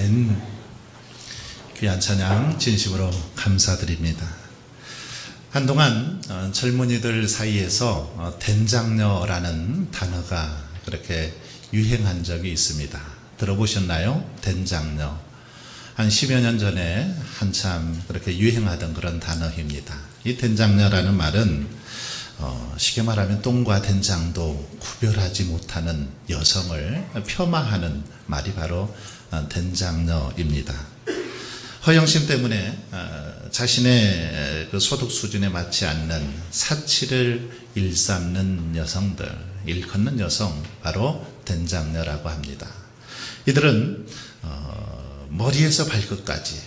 아멘. 귀한 찬양 진심으로 감사드립니다. 한동안 젊은이들 사이에서 된장녀라는 단어가 그렇게 유행한 적이 있습니다. 들어보셨나요? 된장녀. 한 10여 년 전에 한참 그렇게 유행하던 그런 단어입니다. 이 된장녀라는 말은 쉽게 말하면 똥과 된장도 구별하지 못하는 여성을 폄하하는 말이 바로 된장녀입니다. 허영심 때문에 자신의 그 소득 수준에 맞지 않는 사치를 일삼는 여성들, 일컫는 여성, 바로 된장녀라고 합니다. 이들은 머리에서 발끝까지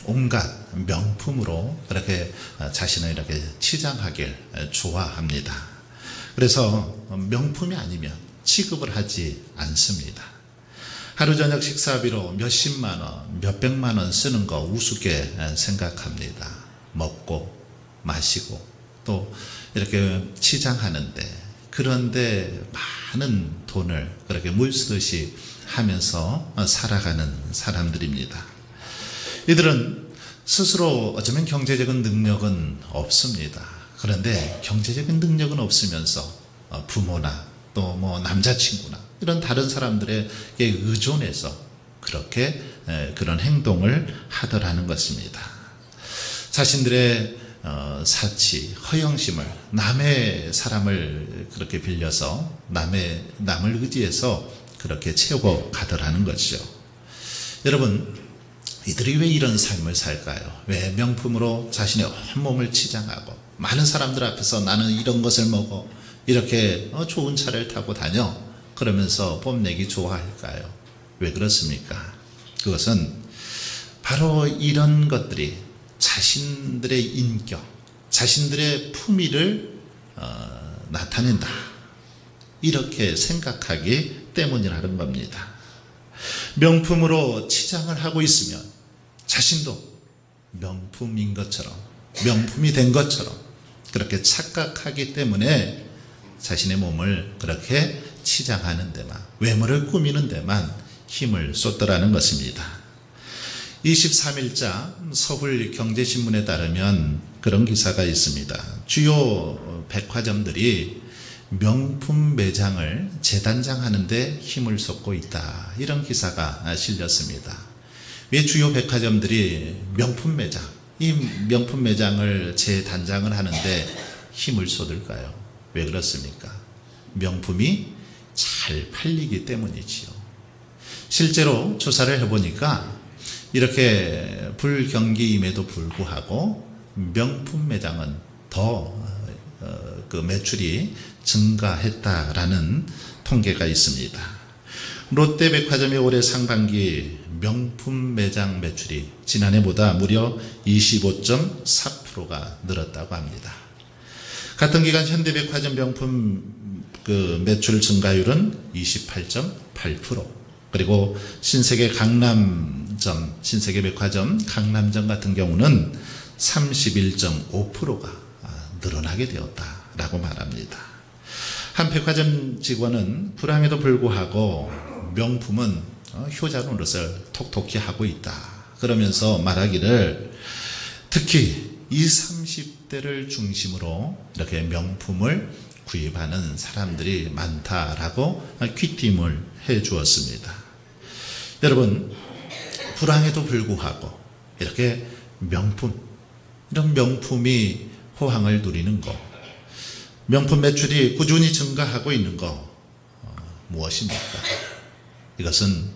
온갖 명품으로 그렇게 자신을 이렇게 치장하길 좋아합니다. 그래서 명품이 아니면 취급을 하지 않습니다. 하루 저녁 식사비로 몇십만 원, 몇백만 원 쓰는 거 우습게 생각합니다. 먹고 마시고 또 이렇게 치장하는데, 그런데 많은 돈을 그렇게 물쓰듯이 하면서 살아가는 사람들입니다. 이들은 스스로 어쩌면 경제적인 능력은 없습니다. 그런데 경제적인 능력은 없으면서 부모나 또 남자친구나 이런 다른 사람들에게 의존해서 그렇게 그런 행동을 하더라는 것입니다. 자신들의 사치, 허영심을, 남의 사람을 그렇게 빌려서 남을 의지해서 그렇게 채우고 가더라는 것이죠. 여러분, 이들이 왜 이런 삶을 살까요? 왜 명품으로 자신의 온몸을 치장하고 많은 사람들 앞에서 나는 이런 것을 먹어, 이렇게 좋은 차를 타고 다녀, 그러면서 뽐내기 좋아할까요? 왜 그렇습니까? 그것은 바로 이런 것들이 자신들의 인격, 자신들의 품위를 나타낸다, 이렇게 생각하기 때문이라는 겁니다. 명품으로 치장을 하고 있으면 자신도 명품인 것처럼, 명품이 된 것처럼 그렇게 착각하기 때문에 자신의 몸을 그렇게 치장하는 데만, 외모를 꾸미는 데만 힘을 쏟더라는 것입니다. 23일자 서울경제신문에 따르면 그런 기사가 있습니다. 주요 백화점들이 명품 매장을 재단장하는 데 힘을 쏟고 있다, 이런 기사가 실렸습니다. 왜 주요 백화점들이 명품 매장, 이 명품 매장을 재단장을 하는데 힘을 쏟을까요? 왜 그렇습니까? 명품이 잘 팔리기 때문이지요. 실제로 조사를 해보니까 이렇게 불경기임에도 불구하고 명품 매장은 더 그 매출이 증가했다라는 통계가 있습니다. 롯데백화점이 올해 상반기 명품 매장 매출이 지난해보다 무려 25.4%가 늘었다고 합니다. 같은 기간 현대백화점 명품 그 매출 증가율은 28.8%, 그리고 신세계 백화점 강남점 같은 경우는 31.5%가 늘어나게 되었다라고 말합니다. 한 백화점 직원은 불황에도 불구하고 명품은 효자 노릇을 톡톡히 하고 있다, 그러면서 말하기를 특히 20, 30대를 중심으로 이렇게 명품을 구입하는 사람들이 많다라고 퀴팅을 해 주었습니다. 여러분, 불황에도 불구하고 이렇게 명품, 이런 명품이 호황을 누리는 것, 명품 매출이 꾸준히 증가하고 있는 것, 무엇입니까? 이것은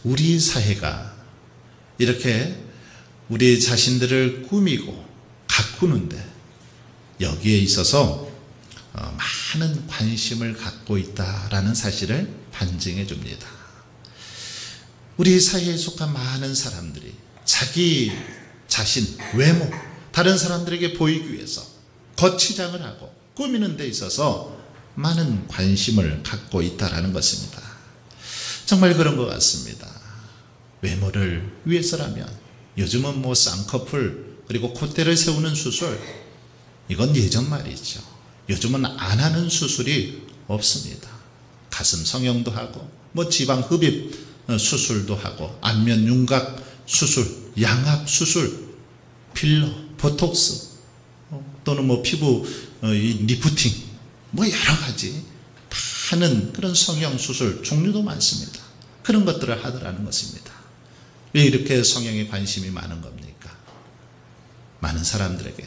우리 사회가 이렇게 우리 자신들을 꾸미고 가꾸는데 여기에 있어서 많은 관심을 갖고 있다라는 사실을 반증해 줍니다. 우리 사회에 속한 많은 사람들이 자기 자신, 외모, 다른 사람들에게 보이기 위해서 겉치장을 하고 꾸미는 데 있어서 많은 관심을 갖고 있다라는 것입니다. 정말 그런 것 같습니다. 외모를 위해서라면 요즘은 쌍꺼풀, 그리고 콧대를 세우는 수술, 이건 예전 말이죠. 요즘은 안 하는 수술이 없습니다. 가슴 성형도 하고 지방 흡입 수술도 하고 안면 윤곽 수술, 양악 수술, 필러, 보톡스 또는 뭐 피부 리프팅 뭐 여러 가지 하는 그런 성형 수술 종류도 많습니다. 그런 것들을 하더라는 것입니다. 왜 이렇게 성형에 관심이 많은 겁니까? 많은 사람들에게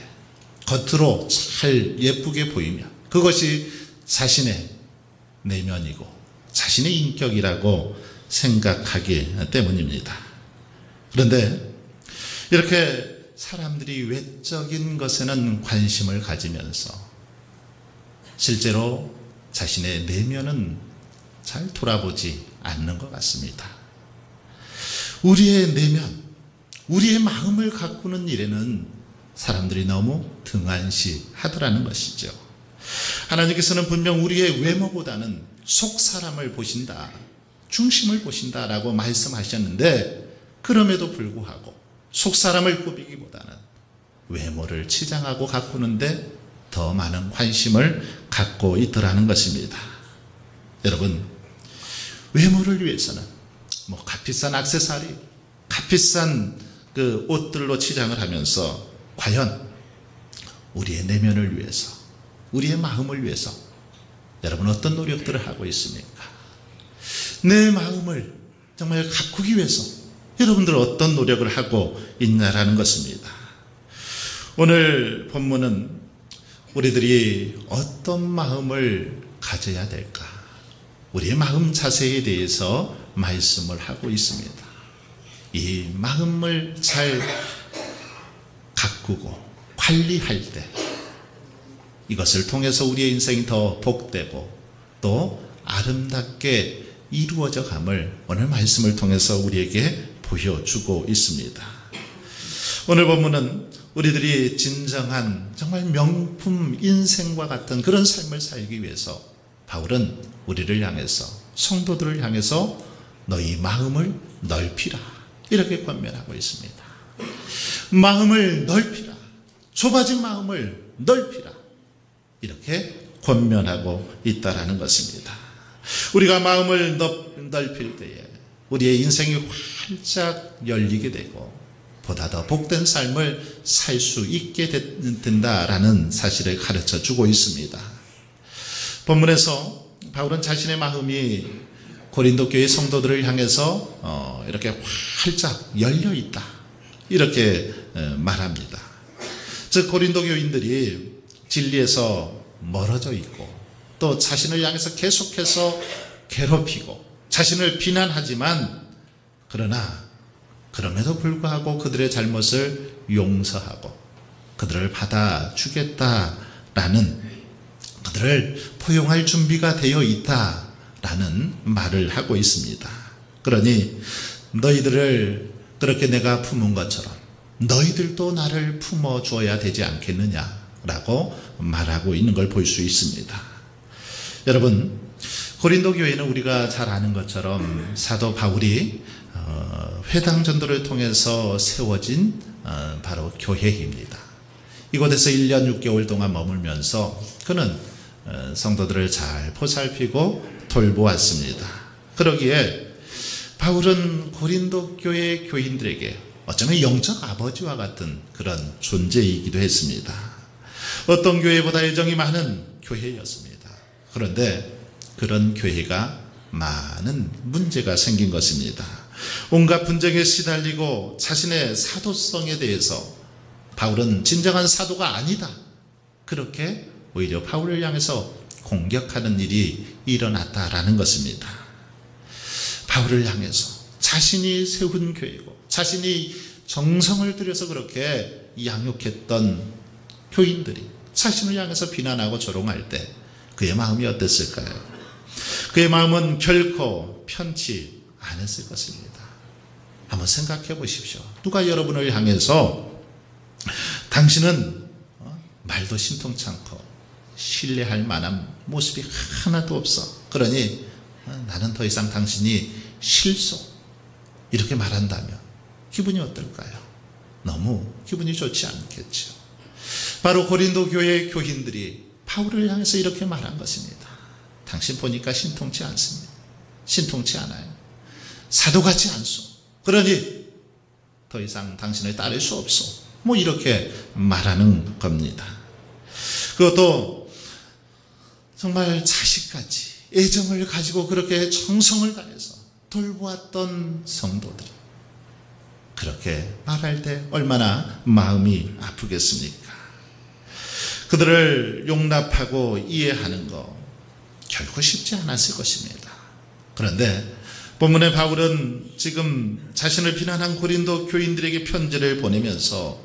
겉으로 잘 예쁘게 보이면 그것이 자신의 내면이고 자신의 인격이라고 생각하기 때문입니다. 그런데 이렇게 사람들이 외적인 것에는 관심을 가지면서 실제로 자신의 내면은 잘 돌아보지 않는 것 같습니다. 우리의 내면, 우리의 마음을 가꾸는 일에는 사람들이 너무 등한시하더라는 것이죠. 하나님께서는 분명 우리의 외모보다는 속 사람을 보신다, 중심을 보신다라고 말씀하셨는데 그럼에도 불구하고 속 사람을 꾸미기보다는 외모를 치장하고 가꾸는데 더 많은 관심을 갖고 있더라는 것입니다. 여러분, 외모를 위해서는 뭐 값비싼 액세서리, 값비싼 그 옷들로 치장을 하면서 과연 우리의 내면을 위해서, 우리의 마음을 위해서 여러분 어떤 노력들을 하고 있습니까? 내 마음을 정말 가꾸기 위해서 여러분들 어떤 노력을 하고 있냐라는 것입니다. 오늘 본문은 우리들이 어떤 마음을 가져야 될까? 우리의 마음 자세에 대해서 말씀을 하고 있습니다. 이 마음을 잘 가꾸고 관리할 때 이것을 통해서 우리의 인생이 더 복되고 또 아름답게 이루어져 감을 오늘 말씀을 통해서 우리에게 보여주고 있습니다. 오늘 본문은 우리들이 진정한 정말 명품 인생과 같은 그런 삶을 살기 위해서 바울은 우리를 향해서, 성도들을 향해서 너희 마음을 넓히라 이렇게 권면하고 있습니다. 마음을 넓히라, 좁아진 마음을 넓히라 이렇게 권면하고 있다라는 것입니다. 우리가 마음을 넓힐 때에 우리의 인생이 활짝 열리게 되고 보다 더 복된 삶을 살 수 있게 된다라는 사실을 가르쳐 주고 있습니다. 본문에서 바울은 자신의 마음이 고린도 교회 성도들을 향해서 이렇게 활짝 열려 있다 이렇게 말합니다. 즉 고린도 교인들이 진리에서 멀어져 있고 또 자신을 향해서 계속해서 괴롭히고 자신을 비난하지만 그러나 그럼에도 불구하고 그들의 잘못을 용서하고 그들을 받아주겠다라는, 그들을 포용할 준비가 되어 있다라는 말을 하고 있습니다. 그러니 너희들을 그렇게 내가 품은 것처럼 너희들도 나를 품어줘야 되지 않겠느냐라고 말하고 있는 걸 볼 수 있습니다. 여러분, 고린도 교회는 우리가 잘 아는 것처럼 사도 바울이 회당 전도를 통해서 세워진 바로 교회입니다. 이곳에서 1년 6개월 동안 머물면서 그는 성도들을 잘 보살피고 돌보았습니다. 그러기에 바울은 고린도 교회 교인들에게 어쩌면 영적 아버지와 같은 그런 존재이기도 했습니다. 어떤 교회보다 애정이 많은 교회였습니다. 그런데 그런 교회가 많은 문제가 생긴 것입니다. 온갖 분쟁에 시달리고 자신의 사도성에 대해서 바울은 진정한 사도가 아니다, 그렇게 오히려 바울을 향해서 공격하는 일이 일어났다라는 것입니다. 바울을 향해서 자신이 세운 교회고 자신이 정성을 들여서 그렇게 양육했던 교인들이 자신을 향해서 비난하고 조롱할 때 그의 마음이 어땠을까요? 그의 마음은 결코 편치 않았을 것입니다. 한번 생각해 보십시오. 누가 여러분을 향해서 당신은 말도 신통치 않고 신뢰할 만한 모습이 하나도 없어, 그러니 나는 더 이상 당신이 싫소, 이렇게 말한다면 기분이 어떨까요? 너무 기분이 좋지 않겠죠. 바로 고린도 교회의 교인들이 바울을 향해서 이렇게 말한 것입니다. 당신 보니까 신통치 않습니다. 신통치 않아요. 사도같이 않소. 그러니 더 이상 당신을 따를 수 없소. 뭐 이렇게 말하는 겁니다. 그것도 정말 자식같이 애정을 가지고 그렇게 정성을 다해서 돌보았던 성도들이 그렇게 말할 때 얼마나 마음이 아프겠습니까? 그들을 용납하고 이해하는 거 결코 쉽지 않았을 것입니다. 그런데 본문의 바울은 지금 자신을 비난한 고린도 교인들에게 편지를 보내면서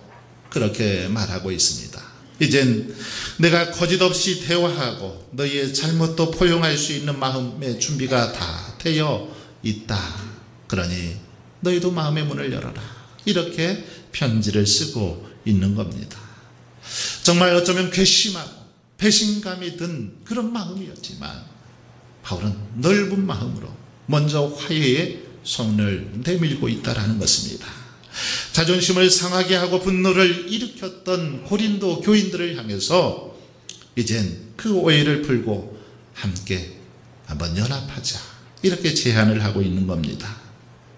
그렇게 말하고 있습니다. 이젠 내가 거짓없이 대화하고 너희의 잘못도 포용할 수 있는 마음의 준비가 다 되어 있다. 그러니 너희도 마음의 문을 열어라. 이렇게 편지를 쓰고 있는 겁니다. 정말 어쩌면 괘씸하고 배신감이 든 그런 마음이었지만 바울은 넓은 마음으로 먼저 화해의 손을 내밀고 있다는 것입니다. 자존심을 상하게 하고 분노를 일으켰던 고린도 교인들을 향해서 이젠 그 오해를 풀고 함께 한번 연합하자 이렇게 제안을 하고 있는 겁니다.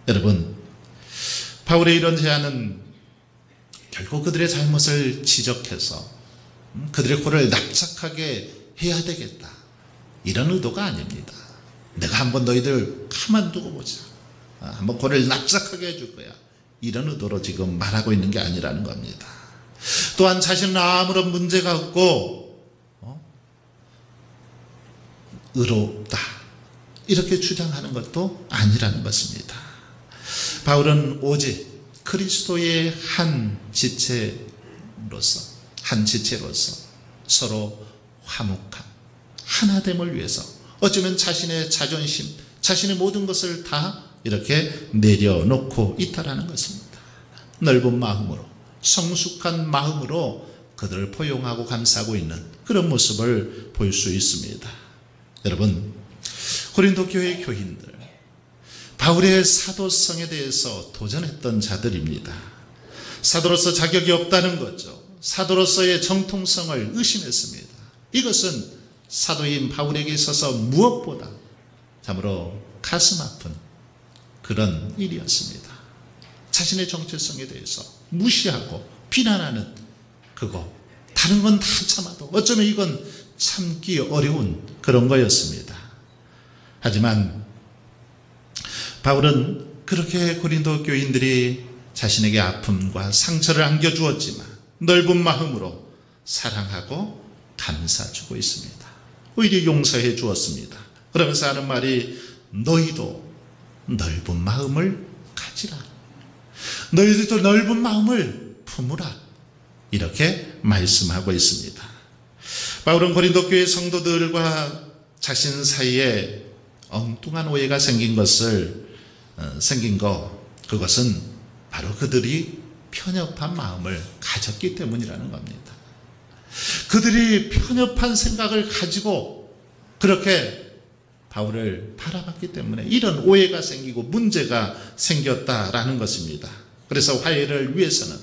여러분, 바울의 이런 제안은 결국 그들의 잘못을 지적해서 그들의 코를 납작하게 해야 되겠다 이런 의도가 아닙니다. 내가 한번 너희들 가만두고 보자. 한번 코를 납작하게 해줄 거야. 이런 의도로 지금 말하고 있는 게 아니라는 겁니다. 또한 자신은 아무런 문제가 없고 의롭다 이렇게 주장하는 것도 아니라는 것입니다. 바울은 오직 그리스도의 한 지체로서 서로 화목함, 하나됨을 위해서 어쩌면 자신의 자존심, 자신의 모든 것을 다 이렇게 내려놓고 있다라는 것입니다. 넓은 마음으로, 성숙한 마음으로 그들을 포용하고 감싸고 있는 그런 모습을 볼 수 있습니다. 여러분, 고린도 교회 교인들, 바울의 사도성에 대해서 도전했던 자들입니다. 사도로서 자격이 없다는 거죠. 사도로서의 정통성을 의심했습니다. 이것은 사도인 바울에게 있어서 무엇보다 참으로 가슴 아픈 그런 일이었습니다. 자신의 정체성에 대해서 무시하고 비난하는 그거, 다른 건 다 참아도 어쩌면 이건 참기 어려운 그런 거였습니다. 하지만 바울은 그렇게 고린도 교인들이 자신에게 아픔과 상처를 안겨주었지만 넓은 마음으로 사랑하고 감싸주고 있습니다. 오히려 용서해 주었습니다. 그러면서 하는 말이 너희도 넓은 마음을 가지라. 너희들도 넓은 마음을 품으라. 이렇게 말씀하고 있습니다. 바울은 고린도 교회 성도들과 자신 사이에 엉뚱한 오해가 그것은 바로 그들이 편협한 마음을 가졌기 때문이라는 겁니다. 그들이 편협한 생각을 가지고 그렇게 바울을 바라봤기 때문에 이런 오해가 생기고 문제가 생겼다라는 것입니다. 그래서 화해를 위해서는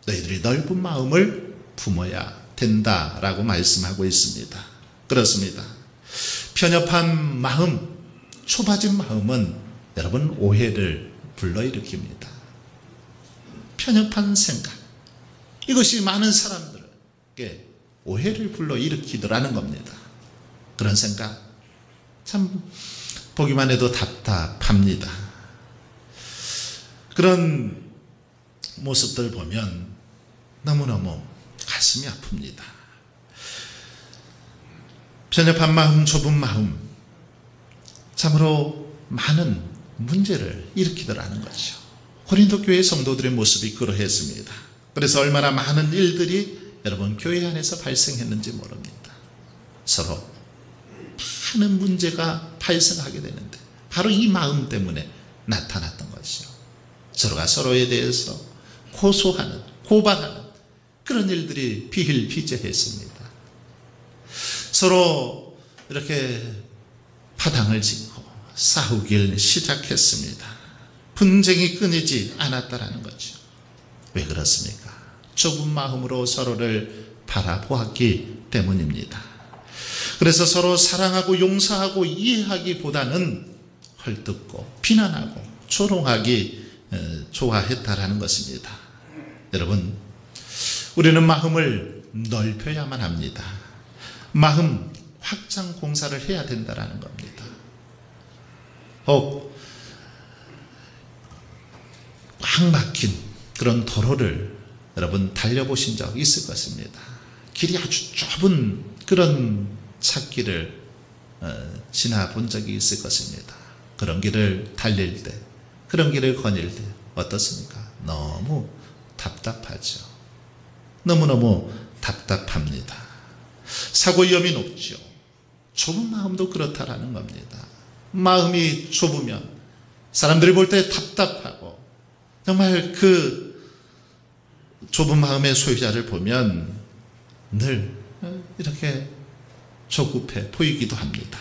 너희들이 넓은 마음을 품어야 된다라고 말씀하고 있습니다. 그렇습니다. 편협한 마음, 좁아진 마음은 여러분 오해를 불러일으킵니다. 편협한 생각, 이것이 많은 사람들에게 오해를 불러일으키더라는 겁니다. 그런 생각 참 보기만 해도 답답합니다. 그런 모습들 보면 너무너무 가슴이 아픕니다. 편협한 마음, 좁은 마음, 참으로 많은 문제를 일으키더라는 거죠. 고린도 교회 성도들의 모습이 그러했습니다. 그래서 얼마나 많은 일들이 여러분 교회 안에서 발생했는지 모릅니다. 서로 많은 문제가 발생하게 되는데 바로 이 마음 때문에 나타났던 것이죠. 서로가 서로에 대해서 고소하는, 고발하는 그런 일들이 비일비재했습니다. 서로 이렇게 파당을 짓고 싸우길 시작했습니다. 분쟁이 끊이지 않았다라는 거죠. 왜 그렇습니까? 좁은 마음으로 서로를 바라보았기 때문입니다. 그래서 서로 사랑하고 용서하고 이해하기보다는 헐뜯고 비난하고 조롱하기 좋아했다라는 것입니다. 여러분, 우리는 마음을 넓혀야만 합니다. 마음 확장 공사를 해야 된다라는 겁니다. 혹 꽉 막힌 그런 도로를 여러분 달려보신 적 있을 것입니다. 길이 아주 좁은 그런 찾기를 지나본 적이 있을 것입니다. 그런 길을 달릴 때, 그런 길을 거닐 때 어떻습니까? 너무 답답하죠. 너무너무 답답합니다. 사고 위험이 높죠. 좁은 마음도 그렇다라는 겁니다. 마음이 좁으면 사람들이 볼 때 답답하고, 정말 그 좁은 마음의 소유자를 보면 늘 이렇게 조급해 보이기도 합니다.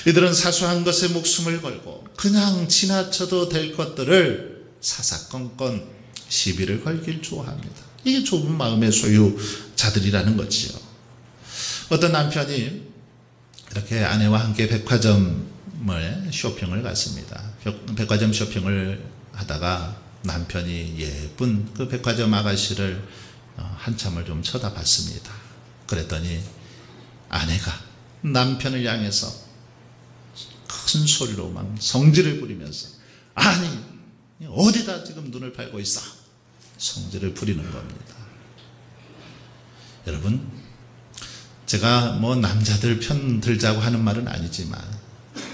이들은 사소한 것에 목숨을 걸고 그냥 지나쳐도 될 것들을 사사건건 시비를 걸길 좋아합니다. 이게 좁은 마음의 소유자들이라는 거지요. 어떤 남편이 이렇게 아내와 함께 백화점을 쇼핑을 갔습니다. 백화점 쇼핑을 하다가 남편이 예쁜 그 백화점 아가씨를 한참을 좀 쳐다봤습니다. 그랬더니 아내가 남편을 향해서 큰 소리로 막 성질을 부리면서, 아니 어디다 지금 눈을 팔고 있어? 성질을 부리는 겁니다. 여러분, 제가 뭐 남자들 편 들자고 하는 말은 아니지만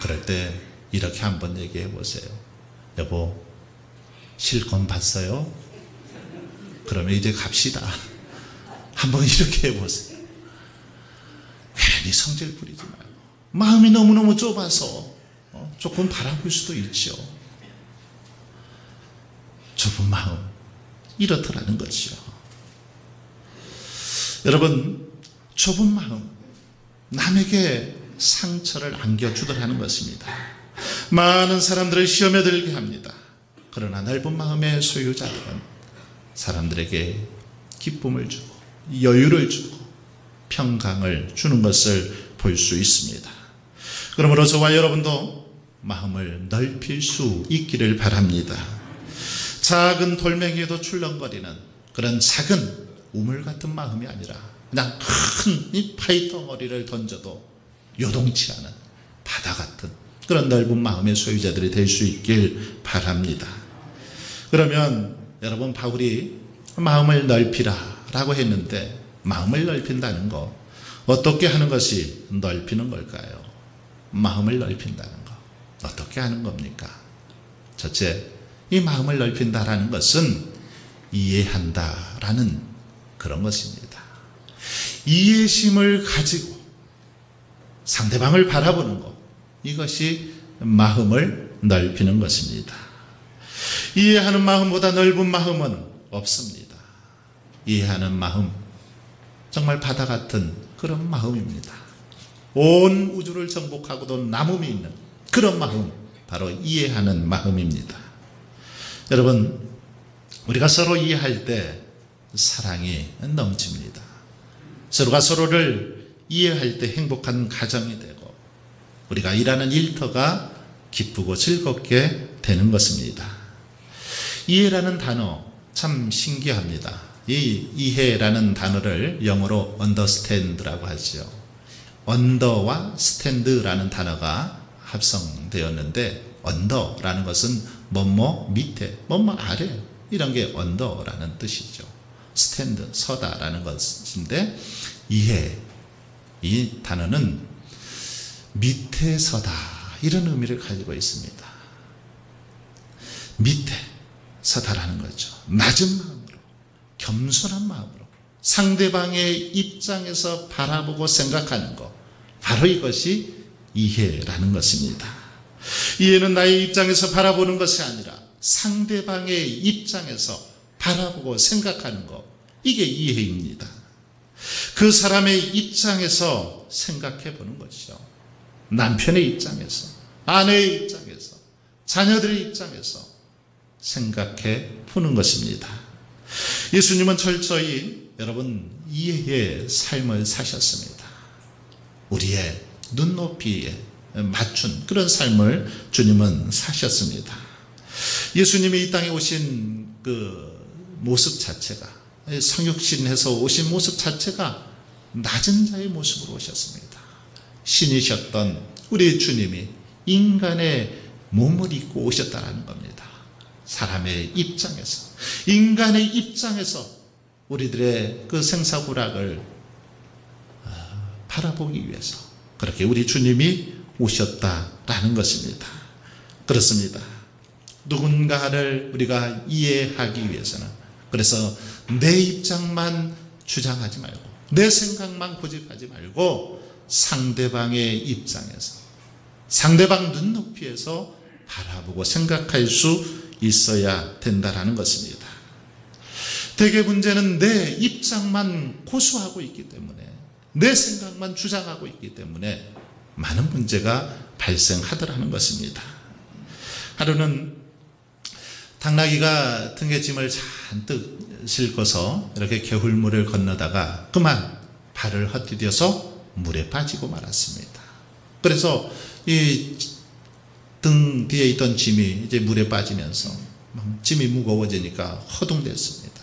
그럴 때 이렇게 한번 얘기해 보세요. 여보, 실컷 봤어요? 그러면 이제 갑시다. 한번 이렇게 해보세요. 괜히 성질 부리지 말고, 마음이 너무너무 좁아서 조금 바라볼 수도 있죠. 좁은 마음, 이렇더라는 것이요. 여러분, 좁은 마음, 남에게 상처를 안겨주더라는 것입니다. 많은 사람들을 시험에 들게 합니다. 그러나 넓은 마음의 소유자들은 사람들에게 기쁨을 주고 여유를 주고 평강을 주는 것을 볼 수 있습니다. 그러므로 저와 여러분도 마음을 넓힐 수 있기를 바랍니다. 작은 돌멩이에도 출렁거리는 그런 작은 우물 같은 마음이 아니라 그냥 큰 이 파이덩어리를 던져도 요동치 않은 바다 같은 그런 넓은 마음의 소유자들이 될 수 있길 바랍니다. 그러면 여러분, 바울이 마음을 넓히라 라고 했는데, 마음을 넓힌다는 거, 어떻게 하는 것이 넓히는 걸까요? 마음을 넓힌다는 거 어떻게 하는 겁니까? 첫째, 이 마음을 넓힌다라는 것은 이해한다라는 그런 것입니다. 이해심을 가지고 상대방을 바라보는 것, 이것이 마음을 넓히는 것입니다. 이해하는 마음보다 넓은 마음은 없습니다. 이해하는 마음, 정말 바다 같은 그런 마음입니다. 온 우주를 정복하고도 남음이 있는 그런 마음, 바로 이해하는 마음입니다. 여러분, 우리가 서로 이해할 때 사랑이 넘칩니다. 서로가 서로를 이해할 때 행복한 가정이 되고, 우리가 일하는 일터가 기쁘고 즐겁게 되는 것입니다. 이해라는 단어 참 신기합니다. 이 이해라는 단어를 영어로 understand라고 하죠. under와 stand라는 단어가 합성되었는데, under라는 것은 뭐뭐 밑에, 뭐뭐 아래, 이런 게 under라는 뜻이죠. stand, 서다라는 것인데, 이해, 이 단어는 밑에 서다, 이런 의미를 가지고 있습니다. 밑에 서다라는 거죠. 낮은 마음으로, 겸손한 마음으로 상대방의 입장에서 바라보고 생각하는 것, 바로 이것이 이해라는 것입니다. 이해는 나의 입장에서 바라보는 것이 아니라 상대방의 입장에서 바라보고 생각하는 것, 이게 이해입니다. 그 사람의 입장에서 생각해 보는 것이죠. 남편의 입장에서, 아내의 입장에서, 자녀들의 입장에서 생각해 보는 것입니다. 예수님은 철저히 여러분 이해의 삶을 사셨습니다. 우리의 눈높이에 맞춘 그런 삶을 주님은 사셨습니다. 예수님이 이 땅에 오신 그 모습 자체가, 성육신해서 오신 모습 자체가 낮은 자의 모습으로 오셨습니다. 신이셨던 우리 주님이 인간의 몸을 입고 오셨다는 겁니다. 사람의 입장에서, 인간의 입장에서 우리들의 그 생사고락을 바라보기 위해서 그렇게 우리 주님이 오셨다라는 것입니다. 그렇습니다. 누군가를 우리가 이해하기 위해서는, 그래서 내 입장만 주장하지 말고, 내 생각만 고집하지 말고 상대방의 입장에서, 상대방 눈높이에서 바라보고 생각할 수 있어야 된다라는 것입니다. 대개 문제는 내 입장만 고수하고 있기 때문에, 내 생각만 주장하고 있기 때문에 많은 문제가 발생하더라는 것입니다. 하루는 당나귀가 등에 짐을 잔뜩 싣고서 이렇게 개울물을 건너다가 그만 발을 헛디뎌서 물에 빠지고 말았습니다. 그래서 이 등 뒤에 있던 짐이 이제 물에 빠지면서 짐이 무거워지니까 허둥댔습니다.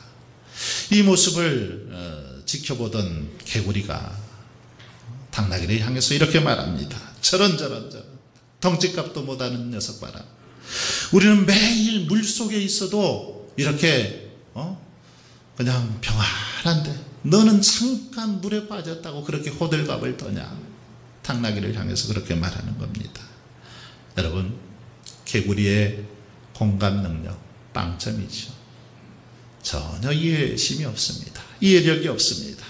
이 모습을 지켜보던 개구리가 당나귀를 향해서 이렇게 말합니다. 저런 덩치값도 못하는 녀석 봐라. 우리는 매일 물속에 있어도 이렇게 그냥 평안한데 너는 잠깐 물에 빠졌다고 그렇게 호들갑을 떠냐. 당나귀를 향해서 그렇게 말하는 겁니다. 여러분, 개구리의 공감 능력 빵점이죠. 전혀 이해심이 없습니다. 이해력이 없습니다.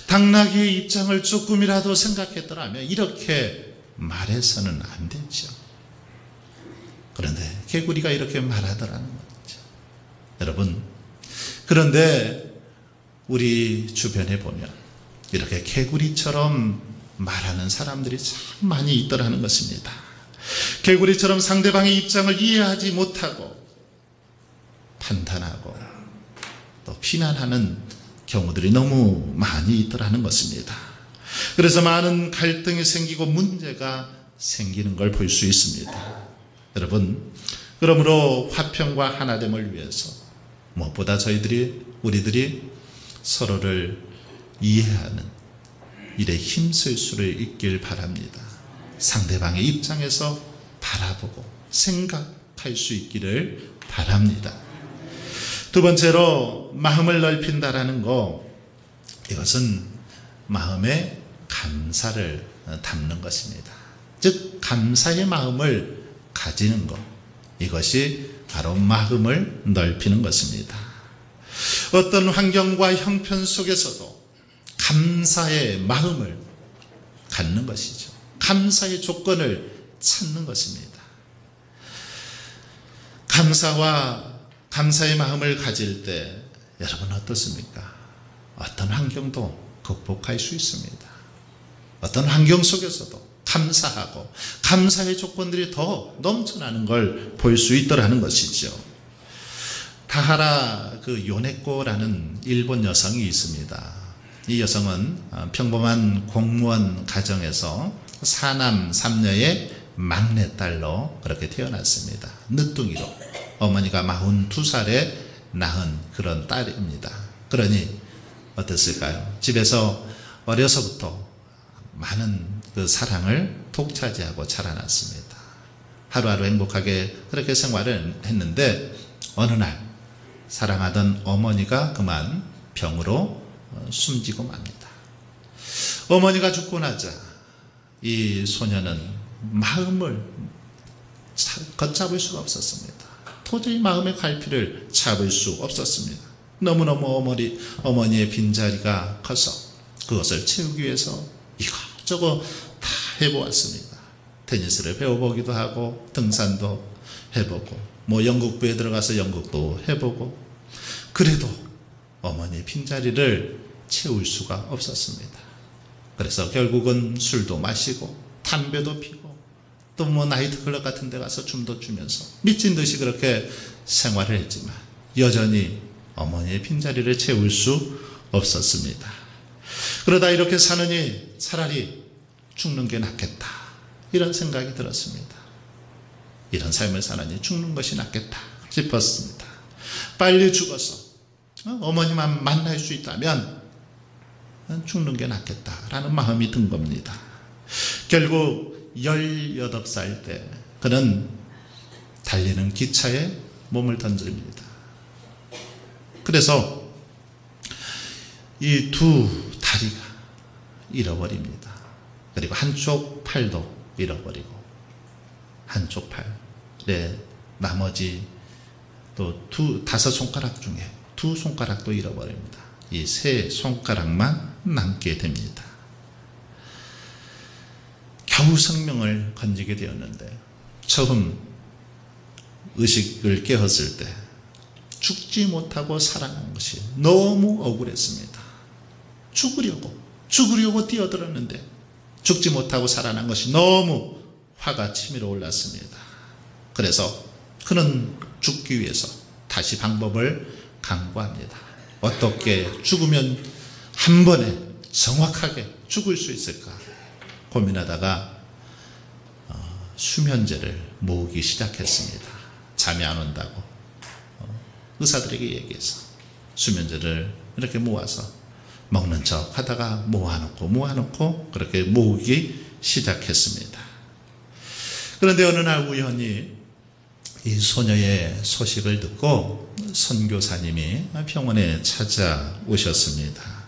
당나귀의 입장을 조금이라도 생각했더라면 이렇게 말해서는 안 되죠. 그런데 개구리가 이렇게 말하더라는 거죠. 여러분, 그런데 우리 주변에 보면 이렇게 개구리처럼 말하는 사람들이 참 많이 있더라는 것입니다. 개구리처럼 상대방의 입장을 이해하지 못하고 판단하고 또 비난하는 경우들이 너무 많이 있더라는 것입니다. 그래서 많은 갈등이 생기고 문제가 생기는 걸 볼 수 있습니다. 여러분, 그러므로 화평과 하나됨을 위해서 무엇보다 우리들이 서로를 이해하는 일에 힘쓸 수를 있길 바랍니다. 상대방의 입장에서 바라보고 생각할 수 있기를 바랍니다. 두 번째로 마음을 넓힌다라는 거, 이것은 마음에 감사를 담는 것입니다. 즉 감사의 마음을 가지는 것, 이것이 바로 마음을 넓히는 것입니다. 어떤 환경과 형편 속에서도 감사의 마음을 갖는 것이죠. 감사의 조건을 찾는 것입니다. 감사의 마음을 가질 때 여러분 어떻습니까? 어떤 환경도 극복할 수 있습니다. 어떤 환경 속에서도 감사하고 감사의 조건들이 더 넘쳐나는 걸 볼 수 있더라는 것이죠. 타하라 요네코라는 일본 여성이 있습니다. 이 여성은 평범한 공무원 가정에서 4남 3녀의 막내딸로 그렇게 태어났습니다. 늦둥이로 어머니가 42살에 낳은 그런 딸입니다. 그러니 어땠을까요? 집에서 어려서부터 많은 그 사랑을 독차지하고 자라났습니다. 하루하루 행복하게 그렇게 생활을 했는데 어느 날 사랑하던 어머니가 그만 병으로 숨지고 맙니다. 어머니가 죽고 나자 이 소녀는 마음을 걷잡을 수가 없었습니다. 도저히 마음의 갈피를 잡을 수 없었습니다. 너무너무 어머니의 빈자리가 커서 그것을 채우기 위해서 이것저것 다 해보았습니다. 테니스를 배워보기도 하고 등산도 해보고 연극부에 들어가서 연극도 해보고, 그래도 어머니의 빈자리를 채울 수가 없었습니다. 그래서 결국은 술도 마시고 담배도 피고 또 나이트클럽 같은 데 가서 춤도 추면서 미친 듯이 그렇게 생활을 했지만 여전히 어머니의 빈자리를 채울 수 없었습니다. 그러다 이렇게 사느니 차라리 죽는 게 낫겠다, 이런 생각이 들었습니다. 이런 삶을 사느니 죽는 것이 낫겠다 싶었습니다. 빨리 죽어서 어머니만 만날 수 있다면 죽는 게 낫겠다라는 마음이 든 겁니다. 결국 18살 때 그는 달리는 기차에 몸을 던집니다. 그래서 이 두 다리가 잃어버립니다. 그리고 한쪽 팔도 잃어버리고 한쪽 팔에 나머지 또 다섯 손가락 중에 두 손가락도 잃어버립니다. 이 세 손가락만 남게 됩니다. 겨우 생명을 건지게 되었는데 처음 의식을 깨었을 때 죽지 못하고 살아난 것이 너무 억울했습니다. 죽으려고 뛰어들었는데 죽지 못하고 살아난 것이 너무 화가 치밀어 올랐습니다. 그래서 그는 죽기 위해서 다시 방법을 강구합니다. 어떻게 죽으면 한 번에 정확하게 죽을 수 있을까 고민하다가 수면제를 모으기 시작했습니다. 잠이 안 온다고 의사들에게 얘기해서 수면제를 이렇게 모아서 먹는 척 하다가 모아놓고 그렇게 모으기 시작했습니다. 그런데 어느 날 우연히 이 소녀의 소식을 듣고 선교사님이 병원에 찾아오셨습니다.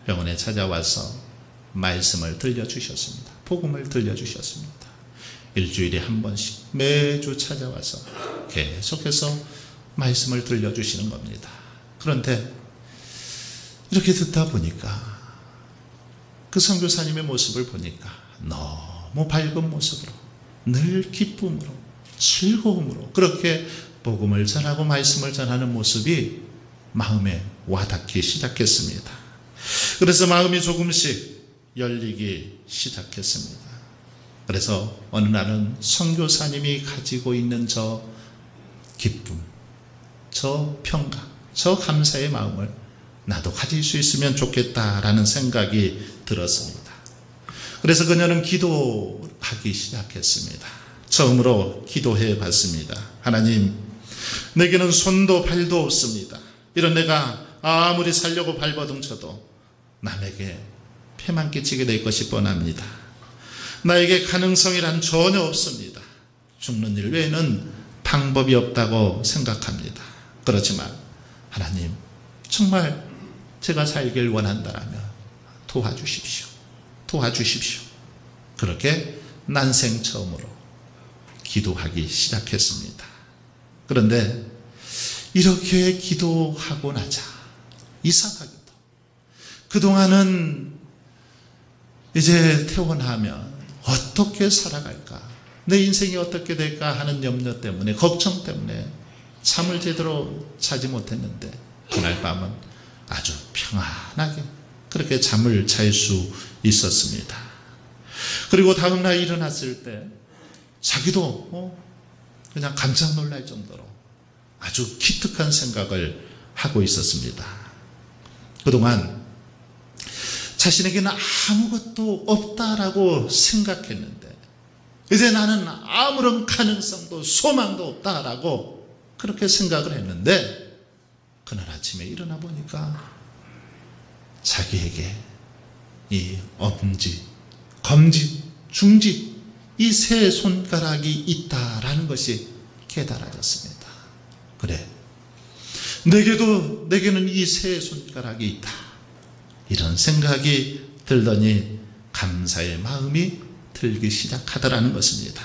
병원에 찾아와서 말씀을 들려주셨습니다. 복음을 들려주셨습니다. 일주일에 한 번씩 매주 찾아와서 계속해서 말씀을 들려주시는 겁니다. 그런데 이렇게 듣다 보니까 그 선교사님의 모습을 보니까 너무 밝은 모습으로 늘 기쁨으로 즐거움으로 그렇게 복음을 전하고 말씀을 전하는 모습이 마음에 와닿기 시작했습니다. 그래서 마음이 조금씩 열리기 시작했습니다. 그래서 어느 날은 선교사님이 가지고 있는 저 기쁨, 저 평강, 저 감사의 마음을 나도 가질 수 있으면 좋겠다라는 생각이 들었습니다. 그래서 그녀는 기도하기 시작했습니다. 처음으로 기도해 봤습니다. 하나님, 내게는 손도 발도 없습니다. 이런 내가 아무리 살려고 발버둥쳐도 남에게 폐만 끼치게 될 것이 뻔합니다. 나에게 가능성이란 전혀 없습니다. 죽는 일 외에는 방법이 없다고 생각합니다. 그렇지만 하나님, 정말 제가 살길 원한다라면 도와주십시오. 그렇게 난생 처음으로 기도하기 시작했습니다. 그런데 이렇게 기도하고 나자 이상하게도 그동안은 이제 태어나면 어떻게 살아갈까, 내 인생이 어떻게 될까 하는 염려 때문에, 걱정 때문에 잠을 제대로 자지 못했는데 그날 밤은 아주 평안하게 그렇게 잠을 잘 수 있었습니다. 그리고 다음날 일어났을 때 자기도 그냥 깜짝 놀랄 정도로 아주 기특한 생각을 하고 있었습니다. 그동안 자신에게는 아무것도 없다라고 생각했는데 이제 나는 아무런 가능성도 소망도 없다라고 그렇게 생각을 했는데 그날 아침에 일어나 보니까 자기에게 이 엄지, 검지, 중지 이 세 손가락이 있다라는 것이 깨달아졌습니다. 그래, 내게는 이 세 손가락이 있다, 이런 생각이 들더니 감사의 마음이 들기 시작하더라는 것입니다.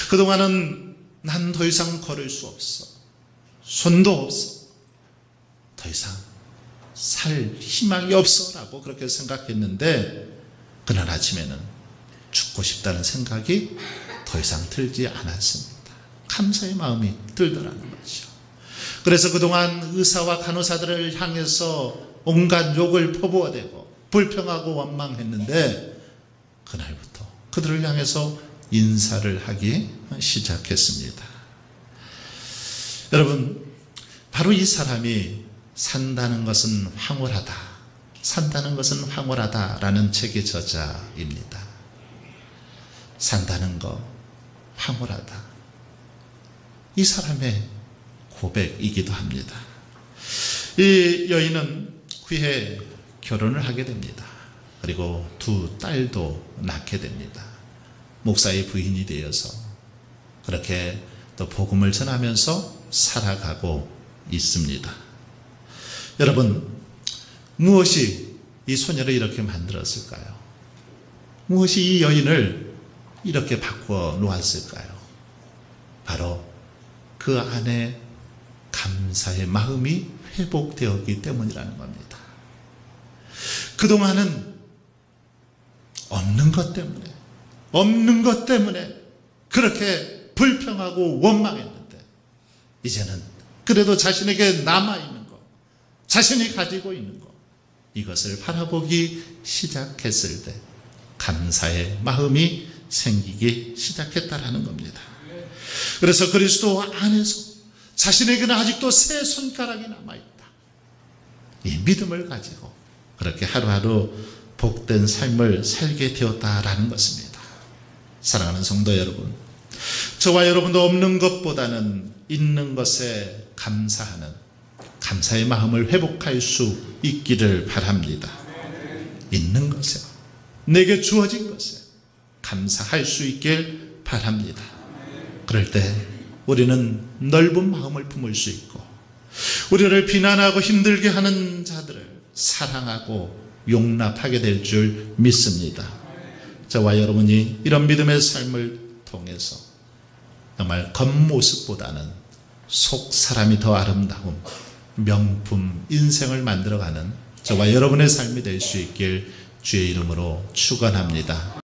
그동안은 난 더 이상 걸을 수 없어, 손도 없어, 더 이상 살 희망이 없어 라고 그렇게 생각했는데 그날 아침에는 죽고 싶다는 생각이 더 이상 들지 않았습니다. 감사의 마음이 들더라는 것이죠. 그래서 그동안 의사와 간호사들을 향해서 온갖 욕을 퍼부어대고 불평하고 원망했는데 그날부터 그들을 향해서 인사를 하기 시작했습니다. 여러분, 바로 이 사람이 산다는 것은 황홀하다라는 책의 저자입니다. 산다는 거 황홀하다, 이 사람의 고백이기도 합니다. 이 여인은 후에 결혼을 하게 됩니다. 그리고 두 딸도 낳게 됩니다. 목사의 부인이 되어서 그렇게 또 복음을 전하면서 살아가고 있습니다. 여러분, 무엇이 이 소녀를 이렇게 만들었을까요? 무엇이 이 여인을 이렇게 바꾸어 놓았을까요? 바로 그 안에 감사의 마음이 회복되었기 때문이라는 겁니다. 그동안은 없는 것 때문에 그렇게 불평하고 원망했는데, 이제는 그래도 자신에게 남아있는 것, 자신이 가지고 있는 것, 이것을 바라보기 시작했을 때 감사의 마음이 생기기 시작했다라는 겁니다. 그래서 그리스도 안에서 자신에게는 아직도 세 손가락이 남아있다, 이 믿음을 가지고 그렇게 하루하루 복된 삶을 살게 되었다라는 것입니다. 사랑하는 성도 여러분, 저와 여러분도 없는 것보다는 있는 것에 감사하는 감사의 마음을 회복할 수 있기를 바랍니다. 있는 것에, 내게 주어진 것에 감사할 수 있길 바랍니다. 그럴 때 우리는 넓은 마음을 품을 수 있고, 우리를 비난하고 힘들게 하는 자들을 사랑하고 용납하게 될 줄 믿습니다. 저와 여러분이 이런 믿음의 삶을 통해서 정말 겉모습보다는 속 사람이 더 아름다운 명품 인생을 만들어가는 저와 여러분의 삶이 될 수 있길 주의 이름으로 축원합니다.